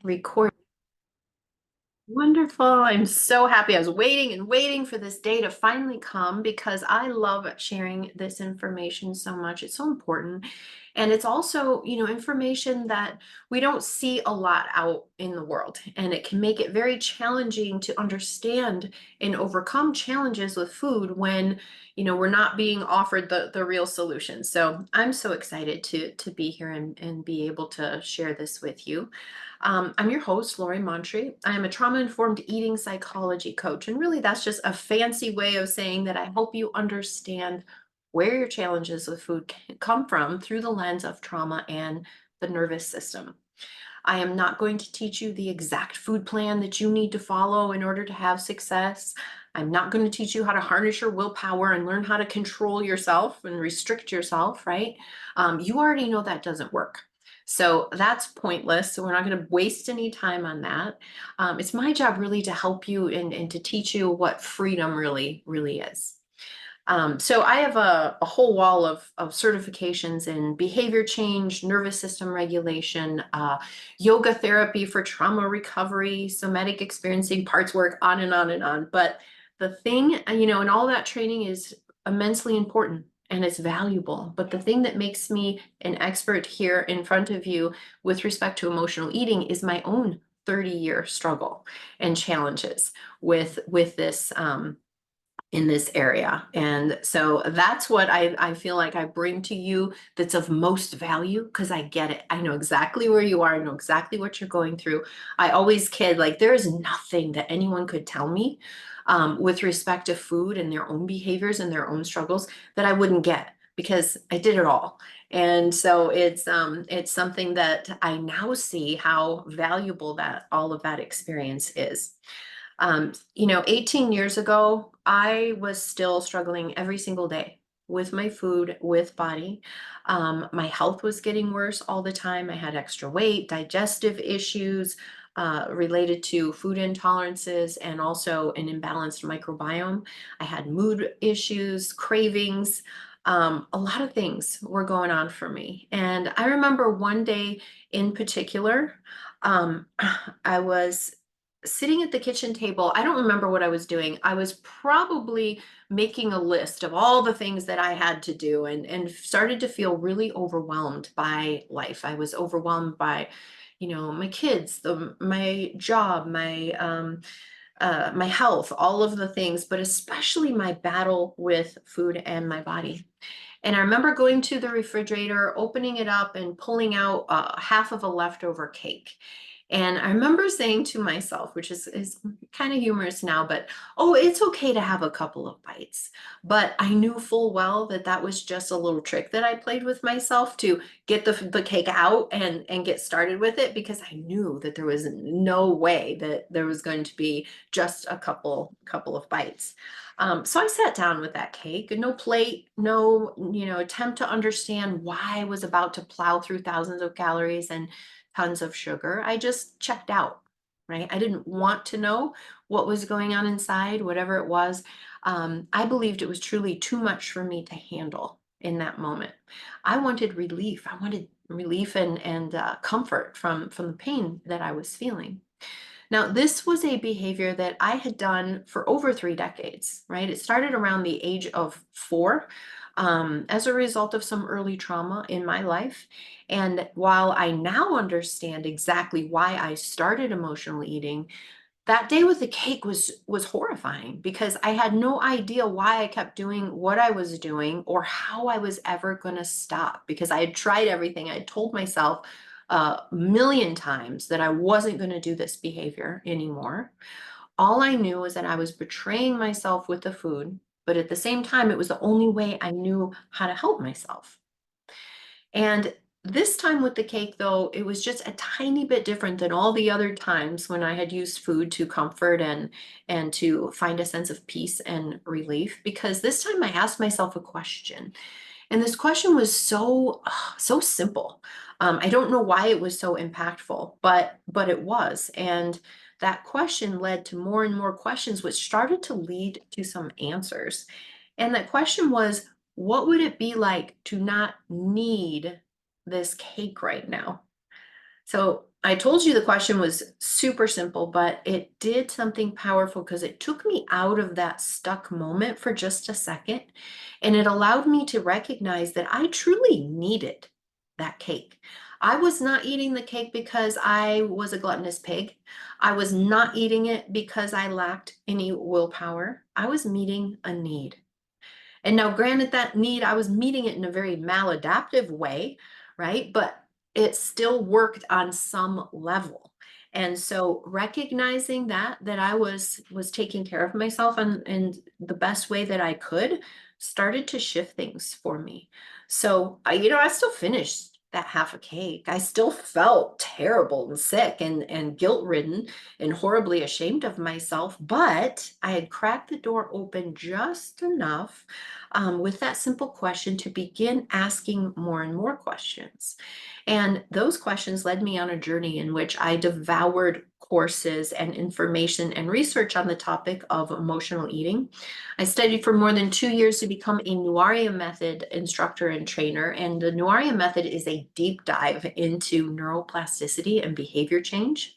Record. Wonderful. I'm so happy. I was waiting and waiting for this day to finally come because I love sharing this information so much. It's so important. And it's also, information that we don't see a lot out in the world. And it can make it very challenging to understand and overcome challenges with food when, we're not being offered the real solution. So I'm so excited to be here and be able to share this with you. I'm your host, Lori Montry. I am a trauma-informed eating psychology coach, and really that's just a fancy way of saying that I help you understand where your challenges with food come from through the lens of trauma and the nervous system. I am not going to teach you the exact food plan that you need to follow in order to have success. I'm not going to teach you how to harness your willpower and learn how to control yourself and restrict yourself, right? You already know that doesn't work. So that's pointless. So we're not going to waste any time on that. It's my job really to help you and to teach you what freedom really is. So I have a whole wall of certifications in behavior change, nervous system regulation, yoga therapy for trauma recovery, somatic experiencing parts work, on and on and on. But the thing, and all that training is immensely important and it's valuable. But the thing that makes me an expert here in front of you with respect to emotional eating is my own 30-year struggle and challenges with this in this area. And so that's what I feel like I bring to you that's of most value because I get it. I know exactly where you are. I know exactly what you're going through. I always kid, like there is nothing that anyone could tell me with respect to food and their own behaviors and their own struggles that I wouldn't get because I did it all. And so it's something that I now see how valuable that all of that experience is. 18 years ago, I was still struggling every single day with my food, with body. My health was getting worse all the time. I had extra weight, digestive issues related to food intolerances, and also an imbalanced microbiome. I had mood issues, cravings. A lot of things were going on for me. And I remember one day in particular, um, I was sitting at the kitchen table. I don't remember what I was doing. I was probably making a list of all the things that I had to do and started to feel really overwhelmed by life. I was overwhelmed by, my kids, my job, my health, all of the things, but especially my battle with food and my body. And I remember going to the refrigerator, opening it up and pulling out half of a leftover cake. And I remember saying to myself, which is kind of humorous now, but oh, it's okay to have a couple of bites. But I knew full well that that was just a little trick that I played with myself to get the cake out and get started with it because I knew that there was no way that there was going to be just a couple of bites. So I sat down with that cake, no plate, no, attempt to understand why I was about to plow through thousands of calories and tons of sugar. I just checked out, right? I didn't want to know what was going on inside, whatever it was. I believed it was truly too much for me to handle in that moment. I wanted relief. I wanted relief and comfort from the pain that I was feeling. Now, this was a behavior that I had done for over 3 decades, right? It started around the age of 4 as a result of some early trauma in my life. And while I now understand exactly why I started emotional eating, that day with the cake was horrifying because I had no idea why I kept doing what I was doing or how I was ever going to stop because I had tried everything. I had told myself a million times that I wasn't going to do this behavior anymore. All I knew was that I was betraying myself with the food, but at the same time, it was the only way I knew how to help myself. And this time with the cake, though, it was just a tiny bit different than all the other times when I had used food to comfort and to find a sense of peace and relief. Because this time I asked myself a question, and this question was so simple. I don't know why it was so impactful, but it was. And that question led to more and more questions, which started to lead to some answers. And that question was, what would it be like to not need this cake right now? So I told you the question was super simple, but it did something powerful because it took me out of that stuck moment for just a second. And it allowed me to recognize that I truly needed that cake. I was not eating the cake because I was a gluttonous pig. I was not eating it because I lacked any willpower. I was meeting a need. And now, granted, that need, I was meeting it in a very maladaptive way, right? But it still worked on some level. And so recognizing that I was taking care of myself and the best way that I could started to shift things for me. So I still finished that half a cake. I still felt terrible and sick and guilt-ridden and horribly ashamed of myself, but I had cracked the door open just enough with that simple question to begin asking more and more questions. And those questions led me on a journey in which I devoured courses and information and research on the topic of emotional eating. I studied for more than 2 years to become a Nuaria method instructor and trainer. And the Nuaria method is a deep dive into neuroplasticity and behavior change.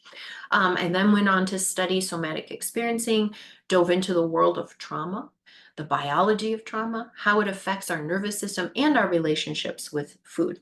I then went on to study somatic experiencing, dove into the world of trauma, the biology of trauma, how it affects our nervous system and our relationships with food.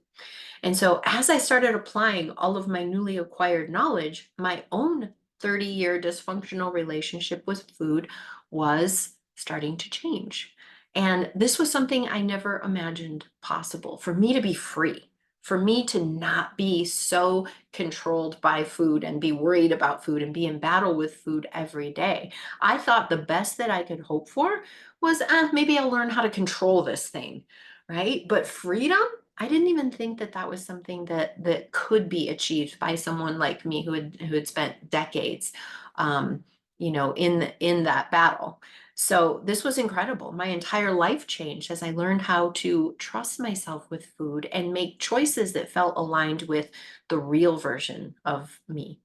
And so, as I started applying all of my newly acquired knowledge, my own 30-year dysfunctional relationship with food was starting to change. And this was something I never imagined possible for me to be free, for me to not be so controlled by food and be worried about food and be in battle with food every day. I thought the best that I could hope for was maybe I'll learn how to control this thing, right? But freedom, I didn't even think that that was something that could be achieved by someone like me who had spent decades, um, in that battle. So this was incredible. My entire life changed as I learned how to trust myself with food and make choices that felt aligned with the real version of me.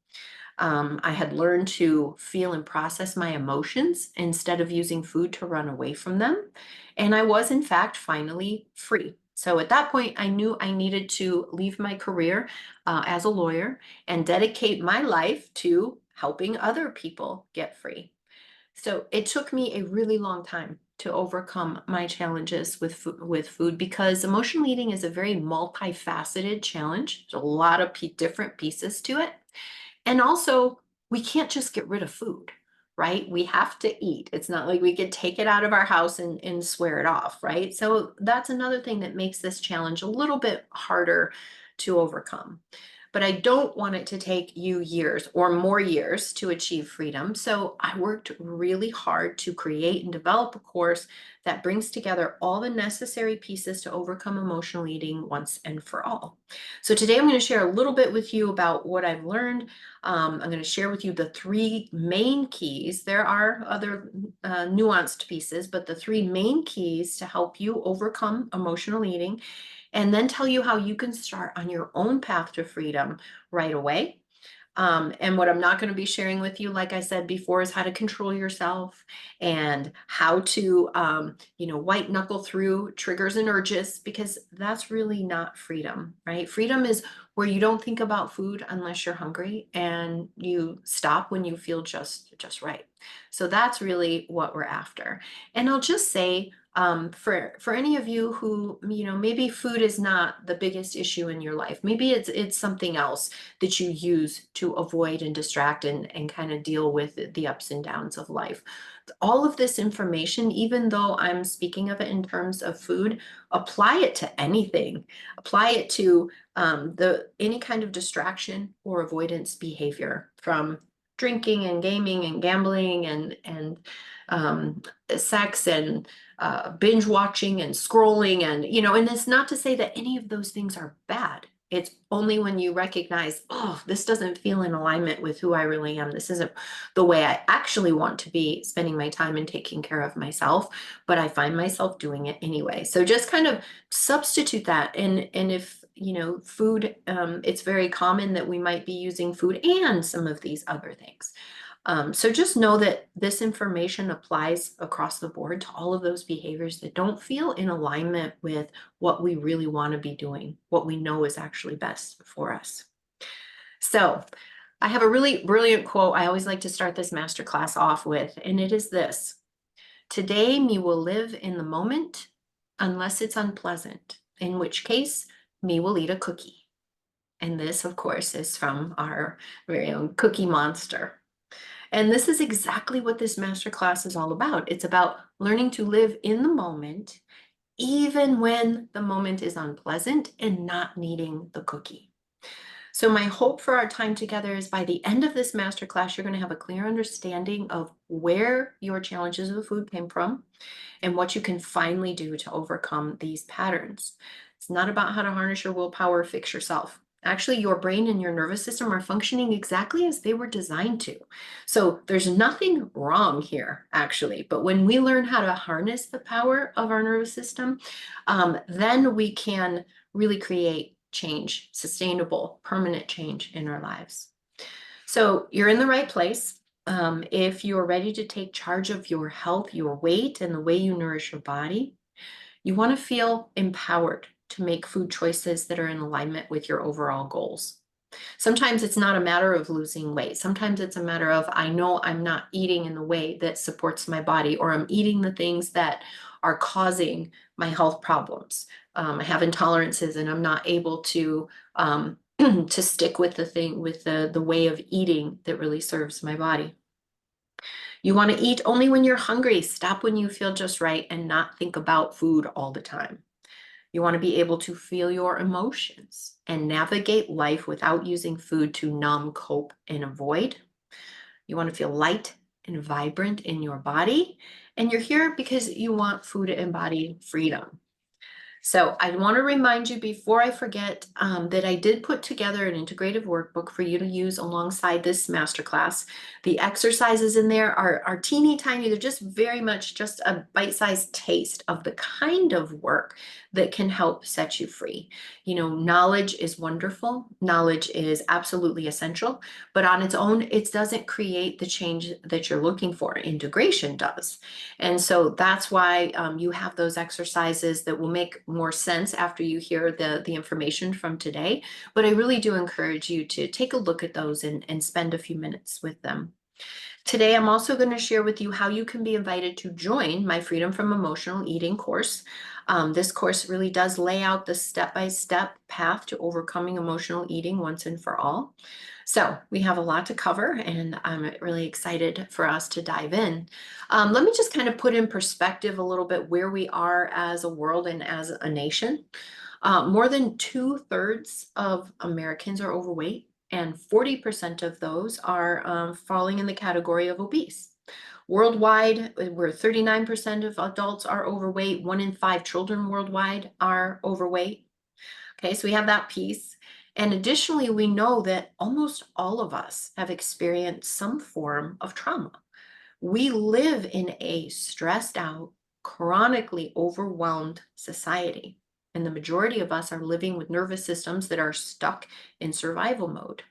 I had learned to feel and process my emotions instead of using food to run away from them. And I was, in fact, finally free. So at that point, I knew I needed to leave my career as a lawyer and dedicate my life to helping other people get free. So it took me a really long time to overcome my challenges with food because emotional eating is a very multifaceted challenge. There's a lot of different pieces to it. And also, we can't just get rid of food, right? We have to eat. It's not like we could take it out of our house and swear it off, right? So that's another thing that makes this challenge a little bit harder to overcome. But I don't want it to take you years or more years to achieve freedom. So I worked really hard to create and develop a course that brings together all the necessary pieces to overcome emotional eating once and for all. So today I'm going to share a little bit with you about what I've learned. I'm going to share with you the three main keys. There are other nuanced pieces, but the three main keys to help you overcome emotional eating, and then tell you how you can start on your own path to freedom right away. And what I'm not going to be sharing with you, like I said before, is how to control yourself and how to, white knuckle through triggers and urges, because that's really not freedom, right? Freedom is where you don't think about food unless you're hungry and you stop when you feel just right. So that's really what we're after. And I'll just say, for any of you who, maybe food is not the biggest issue in your life, maybe it's something else that you use to avoid and distract and kind of deal with the ups and downs of life. All of this information, even though I'm speaking of it in terms of food, apply it to anything. Apply it to the any kind of distraction or avoidance behavior, from drinking and gaming and gambling and um, sex and binge watching and scrolling, and it's not to say that any of those things are bad. It's only when you recognize, oh, this doesn't feel in alignment with who I really am. This isn't the way I actually want to be spending my time and taking care of myself, but I find myself doing it anyway. So just kind of substitute that. And if, food, it's very common that we might be using food and some of these other things. So just know that this information applies across the board to all of those behaviors that don't feel in alignment with what we really want to be doing, what we know is actually best for us. So I have a really brilliant quote I always like to start this masterclass off with, and it is this: today me will live in the moment unless it's unpleasant, in which case me will eat a cookie. And this, of course, is from our very own Cookie Monster. And this is exactly what this masterclass is all about. It's about learning to live in the moment, even when the moment is unpleasant, and not needing the cookie. So my hope for our time together is by the end of this masterclass, you're going to have a clear understanding of where your challenges with food came from and what you can finally do to overcome these patterns. It's not about how to harness your willpower or fix yourself. Actually, your brain and your nervous system are functioning exactly as they were designed to. So there's nothing wrong here, actually. But when we learn how to harness the power of our nervous system, then we can really create change, sustainable, permanent change in our lives. So you're in the right place. If you're ready to take charge of your health, your weight, and the way you nourish your body, you want to feel empowered to make food choices that are in alignment with your overall goals. Sometimes it's not a matter of losing weight. Sometimes it's a matter of, I know I'm not eating in the way that supports my body, or I'm eating the things that are causing my health problems. I have intolerances and I'm not able to to stick with the way of eating that really serves my body. You want to eat only when you're hungry. Stop when you feel just right and not think about food all the time. You want to be able to feel your emotions and navigate life without using food to numb, cope, and avoid. You want to feel light and vibrant in your body. And you're here because you want food and body freedom. So I want to remind you before I forget that I did put together an integrative workbook for you to use alongside this masterclass. The exercises in there are teeny tiny. They're just very much just a bite-sized taste of the kind of work that can help set you free. You know, knowledge is wonderful. Knowledge is absolutely essential, but on its own, it doesn't create the change that you're looking for. Integration does. And so that's why you have those exercises that will make more sense after you hear the information from today. But I really do encourage you to take a look at those and spend a few minutes with them. Today, I'm also going to share with you how you can be invited to join my Freedom from Emotional Eating course. This course really does lay out the step-by-step path to overcoming emotional eating once and for all. So we have a lot to cover, and I'm really excited for us to dive in. Let me just kind of put in perspective a little bit where we are as a world and as a nation. More than 2/3 of Americans are overweight, and 40% of those are falling in the category of obese. Worldwide, where 39% of adults are overweight, 1 in 5 children worldwide are overweight. Okay, so we have that piece. And additionally, we know that almost all of us have experienced some form of trauma. We live in a stressed out, chronically overwhelmed society. And the majority of us are living with nervous systems that are stuck in survival mode.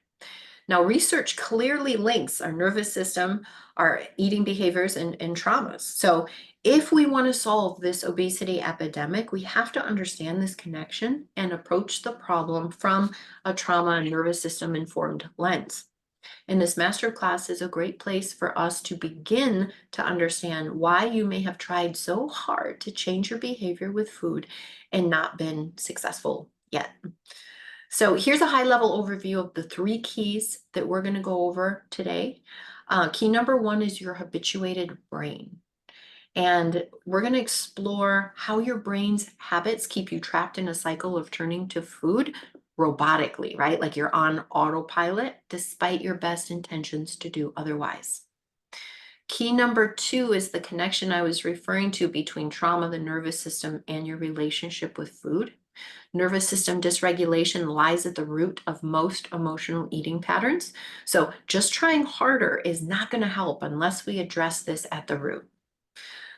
Now, research clearly links our nervous system, our eating behaviors, and traumas. So, if we want to solve this obesity epidemic, we have to understand this connection and approach the problem from a trauma and nervous system informed lens. And this masterclass is a great place for us to begin to understand why you may have tried so hard to change your behavior with food and not been successful yet. So here's a high-level overview of the 3 keys that we're going to go over today. Key number 1 is your habituated brain. And we're going to explore how your brain's habits keep you trapped in a cycle of turning to food robotically, right? Like you're on autopilot despite your best intentions to do otherwise. Key number 2 is the connection I was referring to between trauma, the nervous system, and your relationship with food. Nervous system dysregulation lies at the root of most emotional eating patterns. So just trying harder is not going to help unless we address this at the root.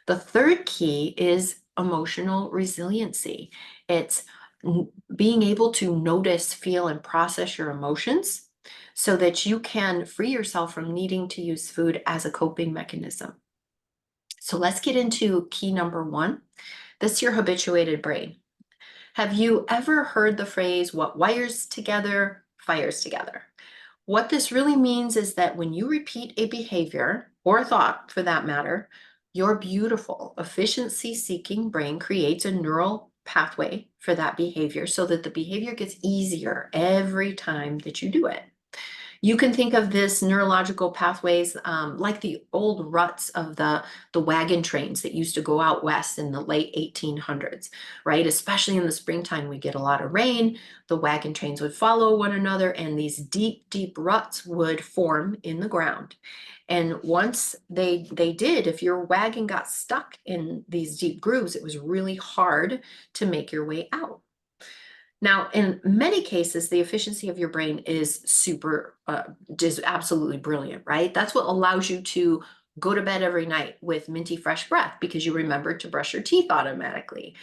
The third key is emotional resiliency. It's being able to notice, feel, and process your emotions so that you can free yourself from needing to use food as a coping mechanism. So let's get into key number 1. This is your habituated brain. Have you ever heard the phrase, what wires together, fires together? What this really means is that when you repeat a behavior, or a thought for that matter, your beautiful efficiency-seeking brain creates a neural pathway for that behavior so that the behavior gets easier every time that you do it. You can think of this neurological pathways like the old ruts of the wagon trains that used to go out west in the late 1800s, right? Especially in the springtime, we get a lot of rain. The wagon trains would follow one another, and these deep, deep ruts would form in the ground. And once they did, if your wagon got stuck in these deep grooves, it was really hard to make your way out. Now, in many cases, the efficiency of your brain is just absolutely brilliant, right? That's what allows you to go to bed every night with minty fresh breath because you remember to brush your teeth automatically.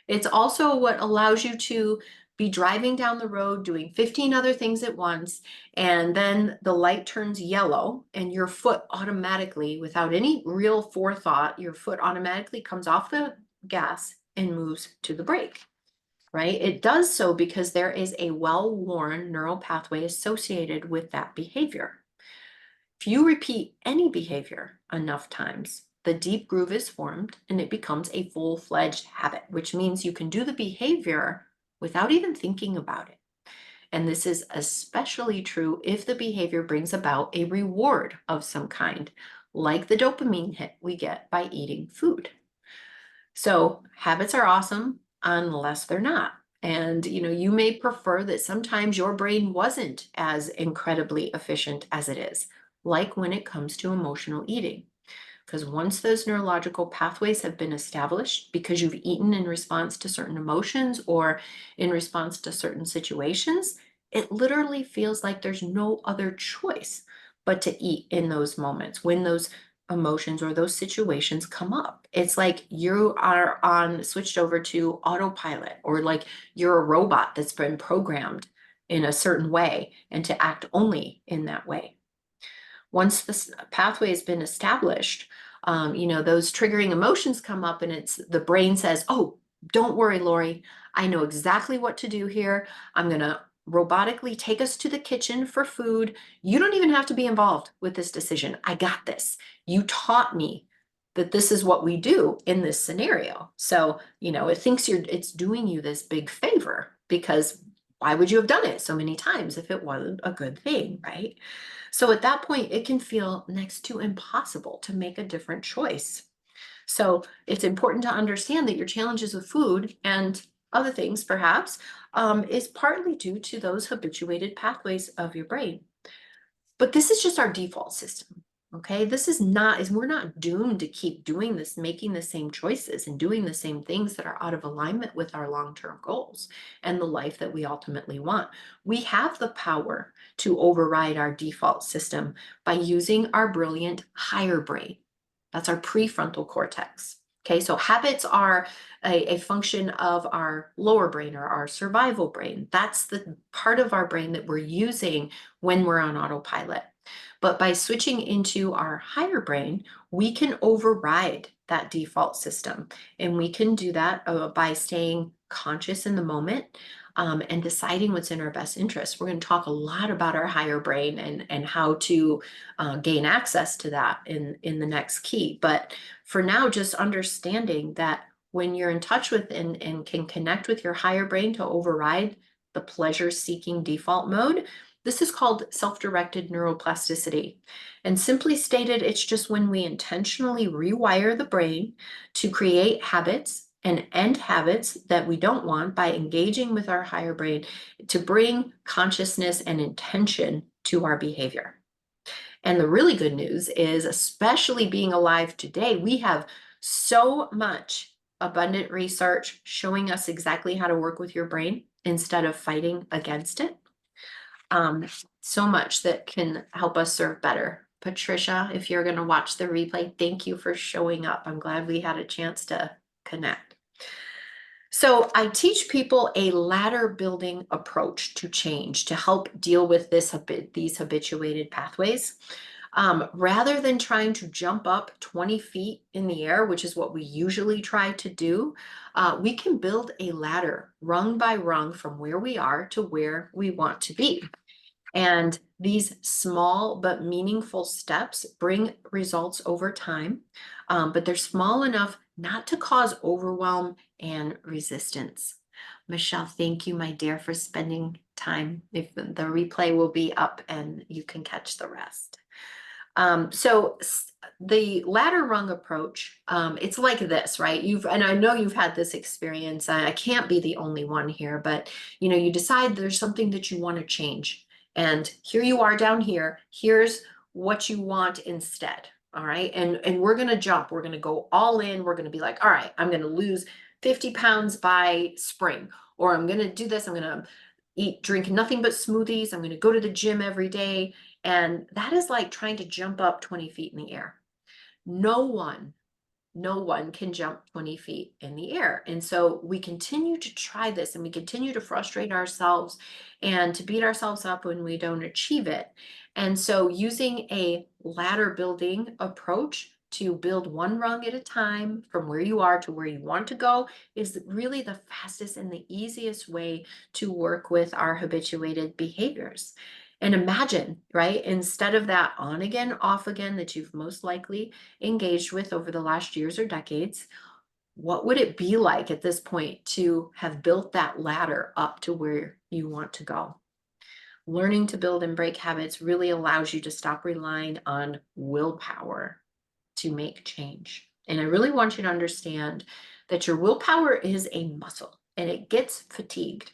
It's also what allows you to be driving down the road doing 15 other things at once, and then the light turns yellow, and your foot automatically, without any real forethought, your foot automatically comes off the gas and moves to the brake, right? It does so because there is a well-worn neural pathway associated with that behavior. If you repeat any behavior enough times, the deep groove is formed and it becomes a full-fledged habit, which means you can do the behavior without even thinking about it. And this is especially true if the behavior brings about a reward of some kind, like the dopamine hit we get by eating food. So habits are awesome unless they're not. And you may prefer that sometimes your brain wasn't as incredibly efficient as it is, like when it comes to emotional eating. Because once those neurological pathways have been established, because you've eaten in response to certain emotions or in response to certain situations, it literally feels like there's no other choice but to eat in those moments when those emotions or those situations come up. It's like you are on switched over to autopilot, or like you're a robot that's been programmed in a certain way and to act only in that way. Once this pathway has been established, those triggering emotions come up, and it's the brain says, "Oh, don't worry, Lori. I know exactly what to do here. I'm going to robotically take us to the kitchen for food. You don't even have to be involved with this decision. I got this. You taught me that this is what we do in this scenario." So, it thinks it's doing you this big favor, because why would you have done it so many times if it wasn't a good thing, right? So at that point, it can feel next to impossible to make a different choice. So it's important to understand that your challenges with food and other things, perhaps, is partly due to those habituated pathways of your brain. But this is just our default system. Okay, this is not, is we're not doomed to keep doing this, making the same choices and doing the same things that are out of alignment with our long-term goals and the life that we ultimately want. We have the power to override our default system by using our brilliant higher brain. That's our prefrontal cortex. Okay, so habits are a function of our lower brain, or our survival brain. That's the part of our brain that we're using when we're on autopilot. But by switching into our higher brain, we can override that default system. And we can do that by staying conscious in the moment, and deciding what's in our best interest. We're going to talk a lot about our higher brain and how to gain access to that in the next key. But for now, just understanding that when you're in touch with and can connect with your higher brain to override the pleasure-seeking default mode, this is called self-directed neuroplasticity. And simply stated, it's just when we intentionally rewire the brain to create habits and end habits that we don't want by engaging with our higher brain to bring consciousness and intention to our behavior. And the really good news is, especially being alive today, we have so much abundant research showing us exactly how to work with your brain instead of fighting against it. So much that can help us serve better. Patricia, if you're going to watch the replay, thank you for showing up. I'm glad we had a chance to connect. So I teach people a ladder building approach to change to help deal with these habituated pathways. Rather than trying to jump up 20 feet in the air, which is what we usually try to do, we can build a ladder rung by rung from where we are to where we want to be. And these small but meaningful steps bring results over time, but they're small enough not to cause overwhelm and resistance. Michelle, thank you, my dear, for spending time. If the replay will be up and you can catch the rest. So the ladder rung approach, it's like this, right? And I know you've had this experience. I can't be the only one here, but you decide there's something that you want to change. And here you are down here. Here's what you want instead. All right. And we're going to jump. We're going to go all in. We're going to be like, all right, I'm going to lose 50 pounds by spring, or I'm going to do this. I'm going to drink nothing but smoothies. I'm going to go to the gym every day. And that is like trying to jump up 20 feet in the air. No one, no one can jump 20 feet in the air. And so we continue to try this and we continue to frustrate ourselves and to beat ourselves up when we don't achieve it. And so using a ladder building approach to build one rung at a time from where you are to where you want to go is really the fastest and the easiest way to work with our habituated behaviors. And imagine, right, instead of that on again, off again that you've most likely engaged with over the last years or decades, what would it be like at this point to have built that ladder up to where you want to go? Learning to build and break habits really allows you to stop relying on willpower to make change. And I really want you to understand that your willpower is a muscle and it gets fatigued.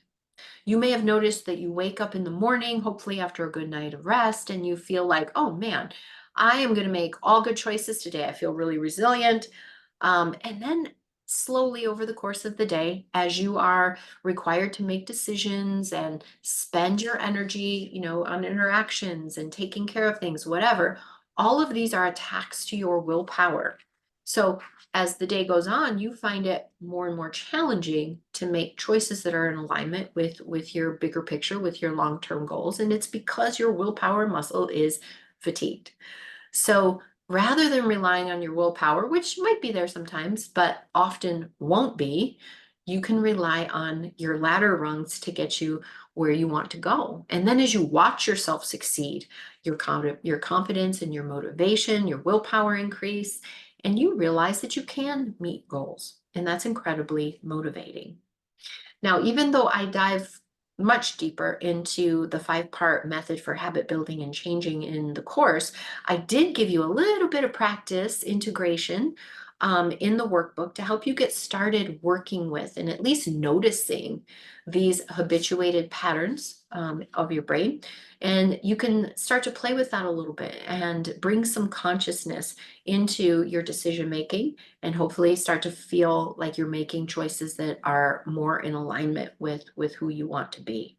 You may have noticed that you wake up in the morning, hopefully after a good night of rest, and you feel like, oh man, I am going to make all good choices today. I feel really resilient. And then slowly over the course of the day, as you are required to make decisions and spend your energy, on interactions and taking care of things, whatever, all of these are attacks to your willpower. So as the day goes on, you find it more and more challenging to make choices that are in alignment with your bigger picture, with your long-term goals. And it's because your willpower muscle is fatigued. So rather than relying on your willpower, which might be there sometimes, but often won't be, you can rely on your ladder rungs to get you where you want to go. And then as you watch yourself succeed, your confidence and your motivation, your willpower increase, and you realize that you can meet goals. And that's incredibly motivating. Now, even though I dive much deeper into the 5-part method for habit building and changing in the course, I did give you a little bit of practice integration in the workbook to help you get started working with and at least noticing these habituated patterns of your brain. And you can start to play with that a little bit and bring some consciousness into your decision making and hopefully start to feel like you're making choices that are more in alignment with who you want to be.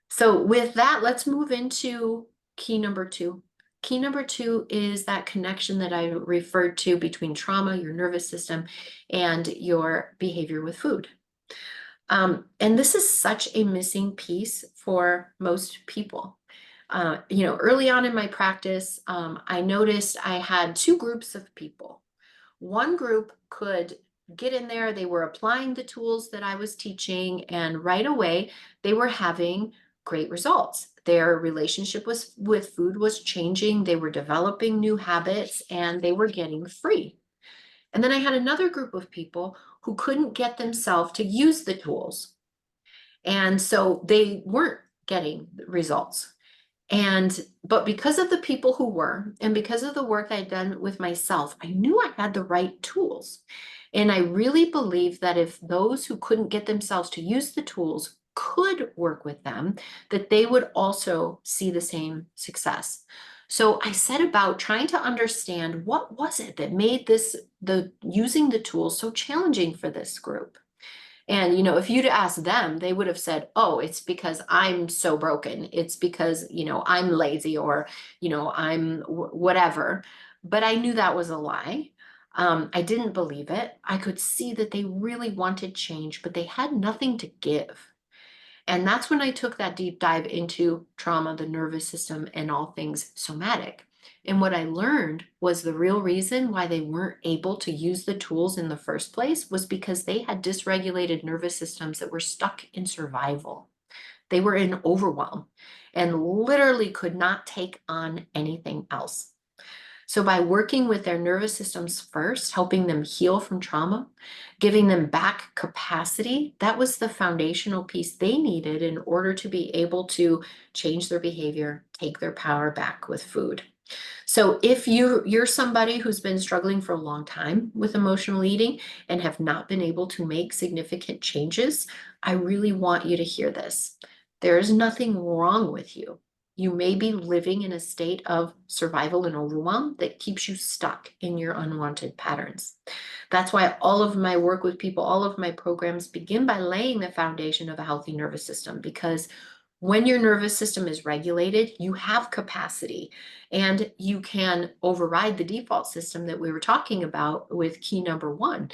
So with that, let's move into key number 2. Key number 2 is that connection that I referred to between trauma, your nervous system, and your behavior with food. And this is such a missing piece for most people. Early on in my practice, I noticed I had 2 groups of people. One group could get in there, they were applying the tools that I was teaching, and right away they were having great results. Their relationship with food was changing, they were developing new habits, and they were getting free. And then I had another group of people who couldn't get themselves to use the tools. And so they weren't getting results. But because of the people who were, and because of the work I'd done with myself, I knew I had the right tools. And I really believed that if those who couldn't get themselves to use the tools could work with them, that they would also see the same success. So I set about trying to understand what was it that made the using the tools so challenging for this group. And, if you'd asked them, they would have said, oh, it's because I'm so broken. It's because, I'm lazy or, I'm whatever. But I knew that was a lie. I didn't believe it. I could see that they really wanted change, but they had nothing to give. And that's when I took that deep dive into trauma, the nervous system, and all things somatic. And what I learned was the real reason why they weren't able to use the tools in the first place was because they had dysregulated nervous systems that were stuck in survival. They were in overwhelm. and literally could not take on anything else. So, by working with their nervous systems first, helping them heal from trauma, giving them back capacity, that was the foundational piece they needed in order to be able to change their behavior, take their power back with food. So if you're somebody who's been struggling for a long time with emotional eating and have not been able to make significant changes, I really want you to hear this. There is nothing wrong with you. You may be living in a state of survival and overwhelm that keeps you stuck in your unwanted patterns. That's why all of my work with people, all of my programs begin by laying the foundation of a healthy nervous system, because when your nervous system is regulated, you have capacity and you can override the default system that we were talking about with key number one.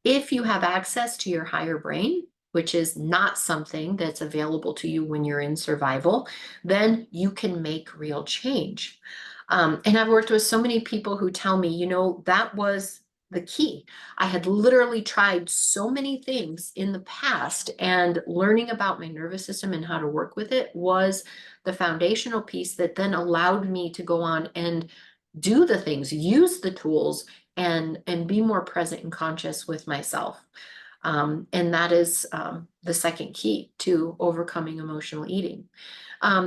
If you have access to your higher brain, which is not something that's available to you when you're in survival, then you can make real change. And I've worked with so many people who tell me, that was the key. I had literally tried so many things in the past, and learning about my nervous system and how to work with it was the foundational piece that then allowed me to go on and do the things, use the tools, and be more present and conscious with myself. And that is the second key to overcoming emotional eating.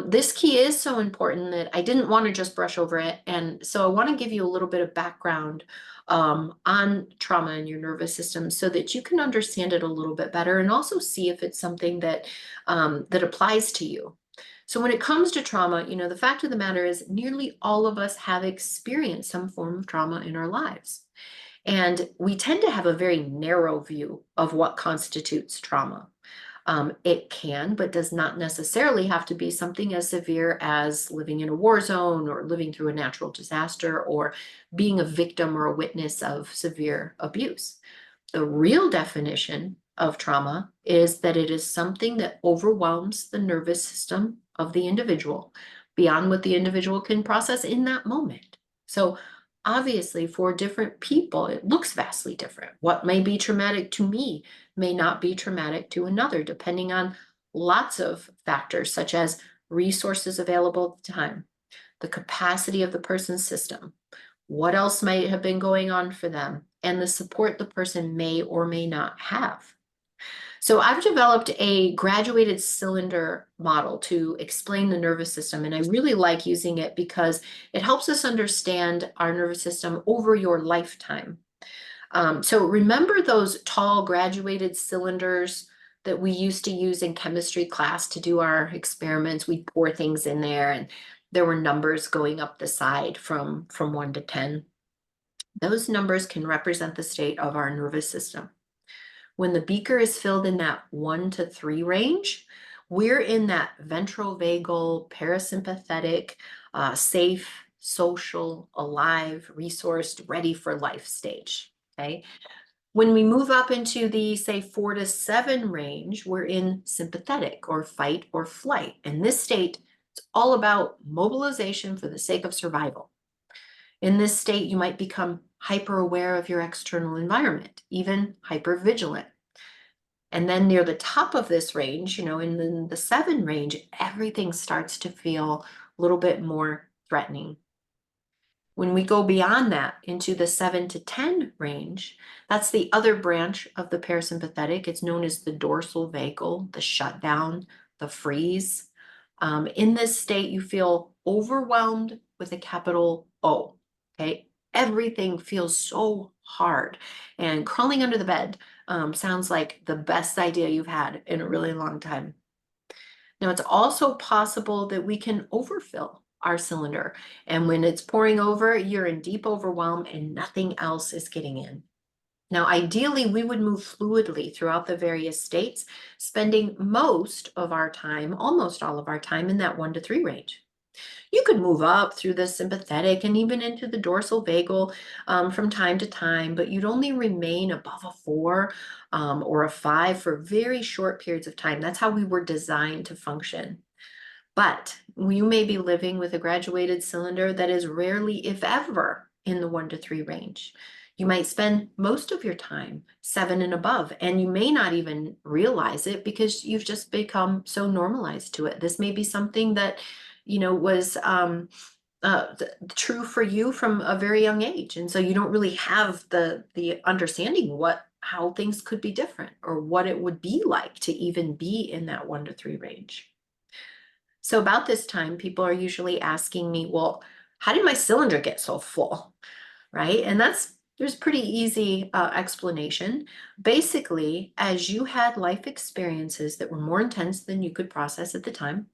This key is so important that I didn't want to just brush over it. And so I want to give you a little bit of background on trauma in your nervous system so that you can understand it a little bit better and also see if it's something that applies to you. So when it comes to trauma, the fact of the matter is nearly all of us have experienced some form of trauma in our lives. And we tend to have a very narrow view of what constitutes trauma. It can, but does not necessarily have to be something as severe as living in a war zone or living through a natural disaster or being a victim or a witness of severe abuse. The real definition of trauma is that it is something that overwhelms the nervous system of the individual beyond what the individual can process in that moment. So obviously, for different people, it looks vastly different. What may be traumatic to me may not be traumatic to another, depending on lots of factors, such as resources available at the time, the capacity of the person's system, what else might have been going on for them, and the support the person may or may not have. So I've developed a graduated cylinder model to explain the nervous system, and I really like using it because it helps us understand our nervous system over your lifetime. So remember those tall graduated cylinders that we used to use in chemistry class to do our experiments? We'd pour things in there and there were numbers going up the side from 1 to 10. Those numbers can represent the state of our nervous system. When the beaker is filled in that 1 to 3 range, we're in that ventrovagal, parasympathetic, safe, social, alive, resourced, ready for life stage. Okay. When we move up into the, say, 4 to 7 range, we're in sympathetic or fight or flight. In this state, it's all about mobilization for the sake of survival. In this state, you might become hyper aware of your external environment, even hyper vigilant. And then near the top of this range, in the 7 range, everything starts to feel a little bit more threatening. When we go beyond that into the 7 to 10 range, that's the other branch of the parasympathetic. It's known as the dorsal vagal, the shutdown, the freeze. In this state, you feel overwhelmed with a capital O. Okay. Everything feels so hard, and crawling under the bed sounds like the best idea you've had in a really long time. Now, it's also possible that we can overfill our cylinder, and when it's pouring over, you're in deep overwhelm and nothing else is getting in. Now, ideally, we would move fluidly throughout the various states, spending most of our time, almost all of our time, in that 1 to 3 range. You could move up through the sympathetic and even into the dorsal vagal from time to time, but you'd only remain above a 4 or a 5 for very short periods of time. That's how we were designed to function. But you may be living with a graduated cylinder that is rarely, if ever, in the 1 to 3 range. You might spend most of your time 7 and above, and you may not even realize it because you've just become so normalized to it. This may be something that, was true for you from a very young age, and so you don't really have the understanding how things could be different or what it would be like to even be in that 1 to 3 range. So about this time, people are usually asking me, well, how did my cylinder get so full? Right? And there's pretty easy explanation. Basically, as you had life experiences that were more intense than you could process at the time,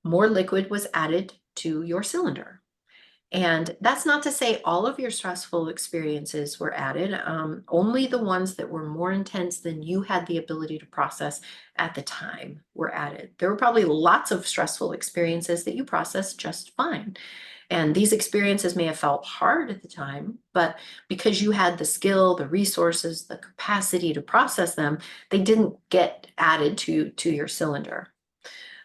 more liquid was added to your cylinder. And that's not to say all of your stressful experiences were added, only the ones that were more intense than you had the ability to process at the time were added. There were probably lots of stressful experiences that you processed just fine. And these experiences may have felt hard at the time, but because you had the skill, the resources, the capacity to process them, they didn't get added to your cylinder.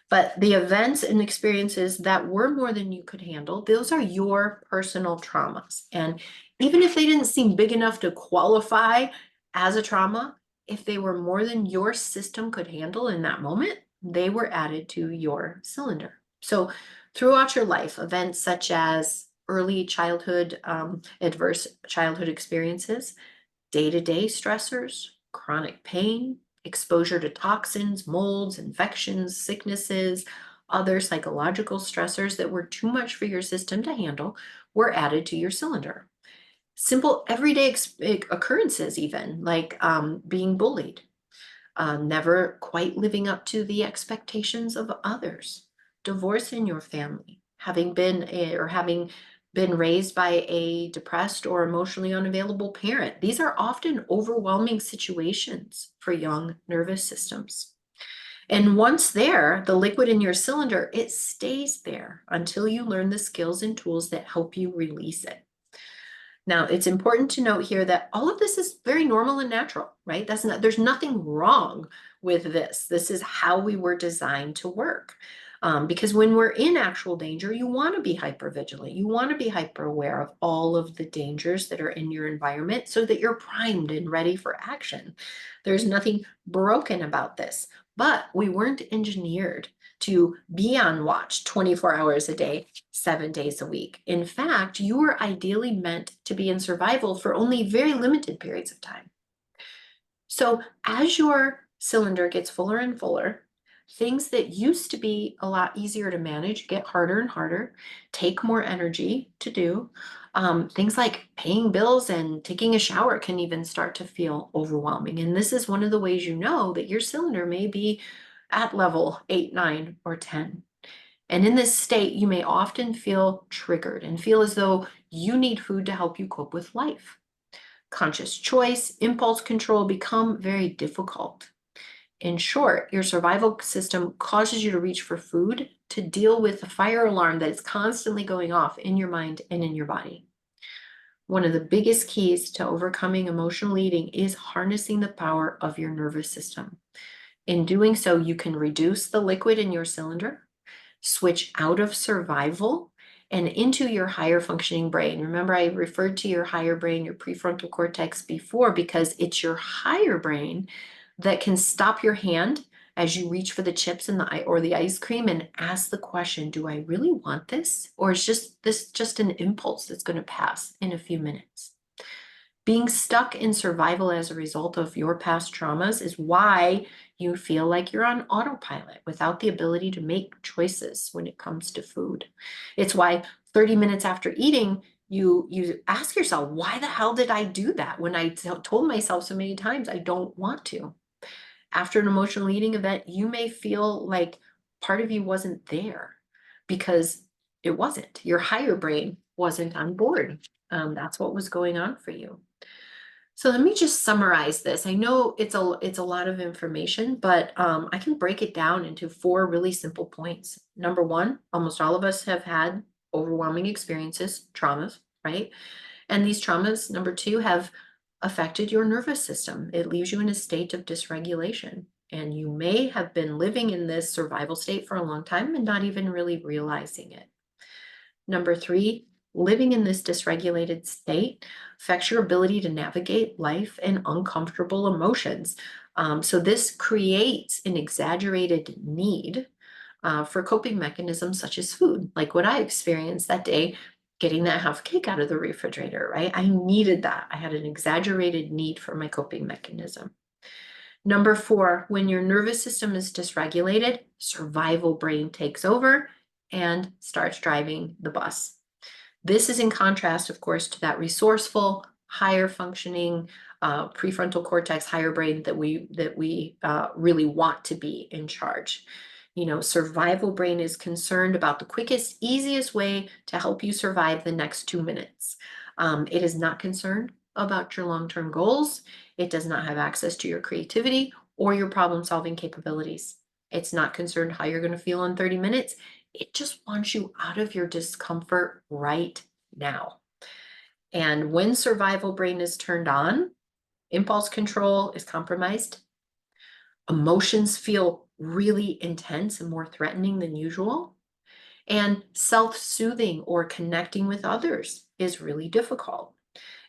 But the events and experiences that were more than you could handle, those are your personal traumas. And even if they didn't seem big enough to qualify as a trauma, if they were more than your system could handle in that moment, they were added to your cylinder. So throughout your life, events such as early childhood, adverse childhood experiences, day-to-day stressors, chronic pain, exposure to toxins, molds, infections, sicknesses, other psychological stressors that were too much for your system to handle were added to your cylinder. Simple everyday occurrences, even like being bullied, never quite living up to the expectations of others, divorce in your family, having been raised by a depressed or emotionally unavailable parent. These are often overwhelming situations for young nervous systems. And once there, the liquid in your cylinder, it stays there until you learn the skills and tools that help you release it. Now, it's important to note here that all of this is very normal and natural, right? There's nothing wrong with this. This is how we were designed to work. Because when we're in actual danger, you want to be hyper vigilant. You want to be hyper aware of all of the dangers that are in your environment so that you're primed and ready for action. There's nothing broken about this, but we weren't engineered to be on watch 24 hours a day, 7 days a week. In fact, you were ideally meant to be in survival for only very limited periods of time. So as your cylinder gets fuller and fuller, things that used to be a lot easier to manage get harder and harder, take more energy to do. Things like paying bills and taking a shower can even start to feel overwhelming. And this is one of the ways you know that your cylinder may be at level 8, 9, or 10. And in this state, you may often feel triggered and feel as though you need food to help you cope with life. Conscious choice, impulse control become very difficult. In short, your survival system causes you to reach for food to deal with the fire alarm that is constantly going off in your mind and in your body. One of the biggest keys to overcoming emotional eating is harnessing the power of your nervous system. In doing so, you can reduce the liquid in your cylinder, switch out of survival and into your higher functioning brain. Remember, I referred to your higher brain, your prefrontal cortex before, because it's your higher brain that can stop your hand as you reach for the chips and the ice cream and ask the question, do I really want this? Or is this just an impulse that's going to pass in a few minutes? Being stuck in survival as a result of your past traumas is why you feel like you're on autopilot without the ability to make choices when it comes to food. It's why 30 minutes after eating, you ask yourself, why the hell did I do that when I told myself so many times I don't want to? After an emotional eating event, you may feel like part of you wasn't there because it wasn't. Your higher brain wasn't on board. That's what was going on for you. So let me just summarize this. I know it's a lot of information, but I can break it down into 4 really simple points. Number 1, almost all of us have had overwhelming experiences, traumas, right? And these traumas, number 2, have affected your nervous system. It leaves you in a state of dysregulation. And you may have been living in this survival state for a long time and not even really realizing it. Number 3, living in this dysregulated state affects your ability to navigate life and uncomfortable emotions. So this creates an exaggerated need for coping mechanisms such as food, like what I experienced that day, getting that half cake out of the refrigerator, right? I needed that. I had an exaggerated need for my coping mechanism. Number four, when your nervous system is dysregulated, survival brain takes over and starts driving the bus. This is in contrast, of course, to that resourceful, higher functioning prefrontal cortex, higher brain that we really want to be in charge. Survival brain is concerned about the quickest, easiest way to help you survive the next 2 minutes. It is not concerned about your long-term goals. It does not have access to your creativity or your problem-solving capabilities. It's not concerned how you're going to feel in 30 minutes. It just wants you out of your discomfort right now. And when survival brain is turned on, impulse control is compromised. Emotions feel really intense and more threatening than usual. And self-soothing or connecting with others is really difficult.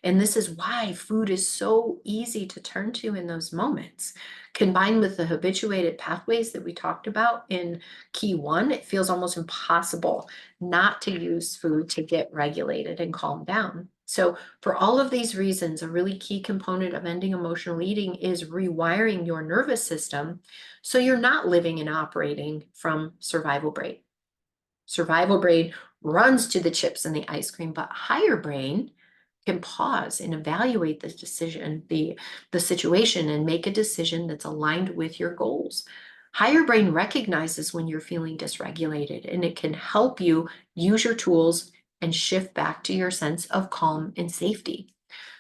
And this is why food is so easy to turn to in those moments. Combined with the habituated pathways that we talked about in key one, it feels almost impossible not to use food to get regulated and calm down. So for all of these reasons, a really key component of ending emotional eating is rewiring your nervous system so you're not living and operating from survival brain. Survival brain runs to the chips and the ice cream, but higher brain can pause and evaluate the decision, the situation, and make a decision that's aligned with your goals. Higher brain recognizes when you're feeling dysregulated, and it can help you use your tools and shift back to your sense of calm and safety.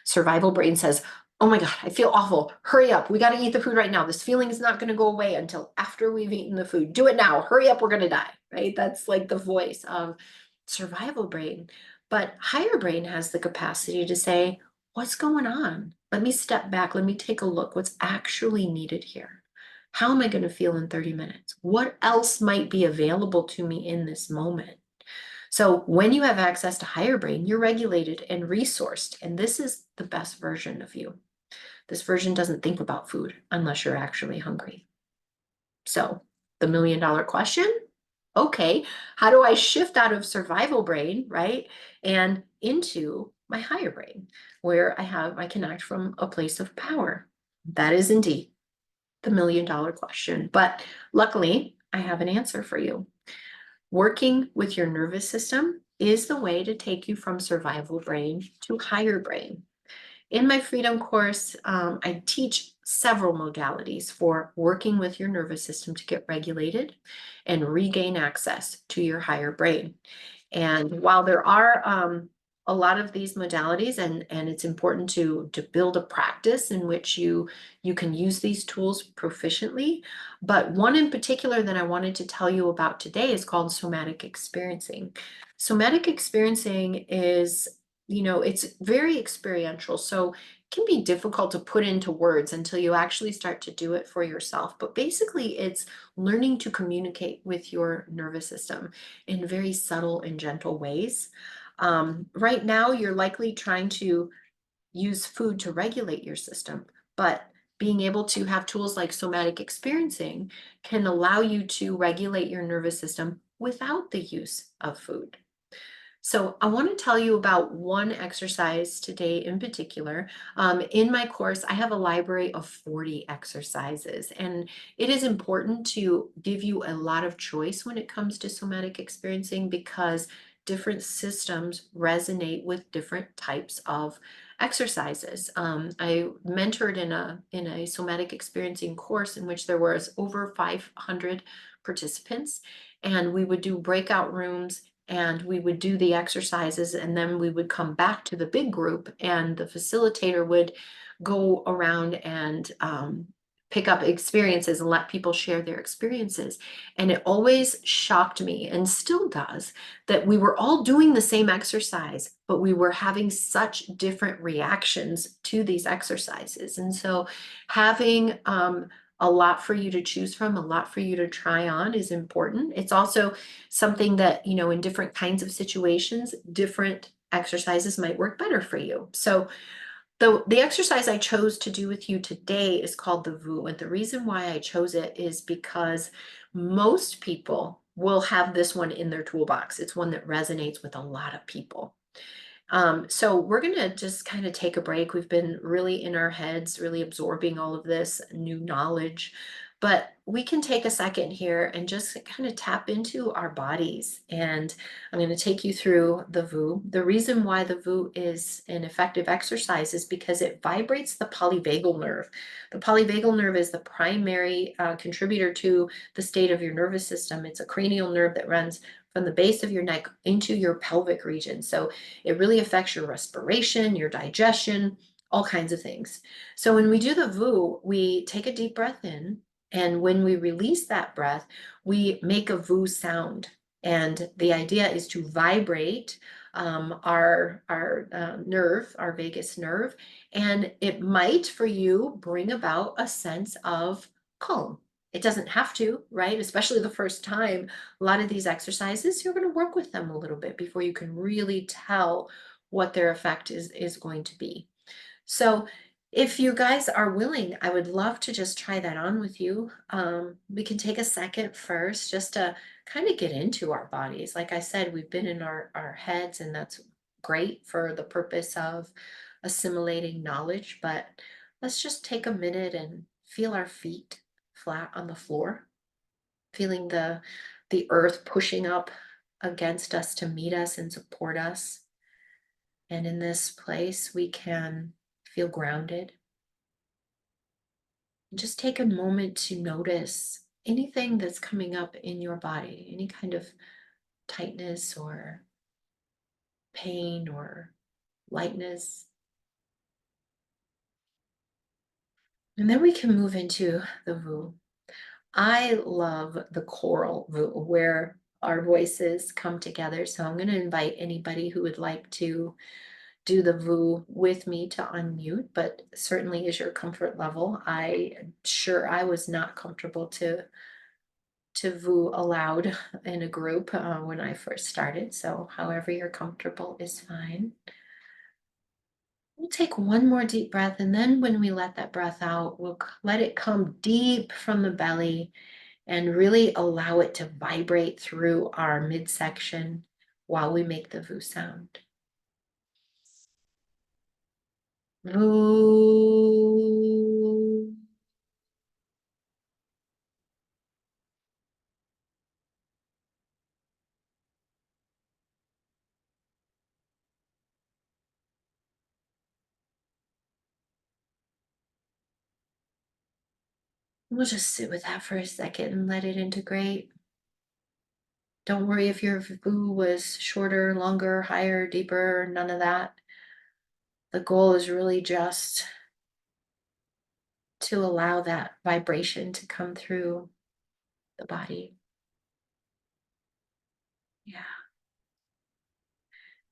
Survival brain says, oh my God, I feel awful. Hurry up. We got to eat the food right now. This feeling is not going to go away until after we've eaten the food. Do it now. Hurry up. We're going to die, right? That's like the voice of survival brain. But higher brain has the capacity to say, what's going on? Let me step back. Let me take a look. What's actually needed here? How am I going to feel in 30 minutes? What else might be available to me in this moment? So when you have access to higher brain, you're regulated and resourced, and this is the best version of you. This version doesn't think about food unless you're actually hungry. So the $1,000,000 question, okay, how do I shift out of survival brain, right? And into my higher brain, where I can act from a place of power. That is indeed the $1,000,000 question. But luckily, I have an answer for you. Working with your nervous system is the way to take you from survival brain to higher brain. In my Freedom course, I teach several modalities for working with your nervous system to get regulated and regain access to your higher brain. And while there are a lot of these modalities, and it's important to build a practice in which you can use these tools proficiently, but one in particular that I wanted to tell you about today is called somatic experiencing. Somatic experiencing is, it's very experiential, so it can be difficult to put into words until you actually start to do it for yourself. But basically, it's learning to communicate with your nervous system in very subtle and gentle ways. Right now, you're likely trying to use food to regulate your system, but being able to have tools like somatic experiencing can allow you to regulate your nervous system without the use of food. So I want to tell you about one exercise today in particular. In my course, I have a library of 40 exercises, and it is important to give you a lot of choice when it comes to somatic experiencing because different systems resonate with different types of exercises. I mentored in a somatic experiencing course in which there was over 500 participants, and we would do breakout rooms and we would do the exercises, and then we would come back to the big group and the facilitator would go around and pick up experiences and let people share their experiences. And it always shocked me, and still does, that we were all doing the same exercise, but we were having such different reactions to these exercises. And so having a lot for you to choose from, a lot for you to try on is important. It's also something that, in different kinds of situations, different exercises might work better for you. So the exercise I chose to do with you today is called the VU. And the reason why I chose it is because most people will have this one in their toolbox. It's one that resonates with a lot of people. So we're going to just kind of take a break. We've been really in our heads, really absorbing all of this new knowledge. But we can take a second here and just kind of tap into our bodies. And I'm going to take you through the VU. The reason why the VU is an effective exercise is because it vibrates the polyvagal nerve. The polyvagal nerve is the primary contributor to the state of your nervous system. It's a cranial nerve that runs from the base of your neck into your pelvic region. So it really affects your respiration, your digestion, all kinds of things. So when we do the VU, we take a deep breath in, and when we release that breath, we make a VU sound. And the idea is to vibrate our nerve, our vagus nerve, and it might, for you, bring about a sense of calm. It doesn't have to, right? Especially the first time. A lot of these exercises, you're going to work with them a little bit before you can really tell what their effect is going to be. So if you guys are willing, I would love to just try that on with you. We can take a second first just to kind of get into our bodies. Like I said, we've been in our heads, and that's great for the purpose of assimilating knowledge. But let's just take a minute and feel our feet flat on the floor, feeling the earth pushing up against us to meet us and support us. And in this place, we can feel grounded. And just take a moment to notice anything that's coming up in your body, any kind of tightness or pain or lightness. And then we can move into the VU. I love the choral VU where our voices come together. So I'm going to invite anybody who would like to do the VU with me to unmute, but certainly is your comfort level. I was not comfortable to VU aloud in a group when I first started. So however you're comfortable is fine. We'll take one more deep breath, and then when we let that breath out, we'll let it come deep from the belly and really allow it to vibrate through our midsection while we make the VU sound. VU. We'll just sit with that for a second and let it integrate. Don't worry if your VU was shorter, longer, higher, deeper, none of that. The goal is really just to allow that vibration to come through the body. Yeah.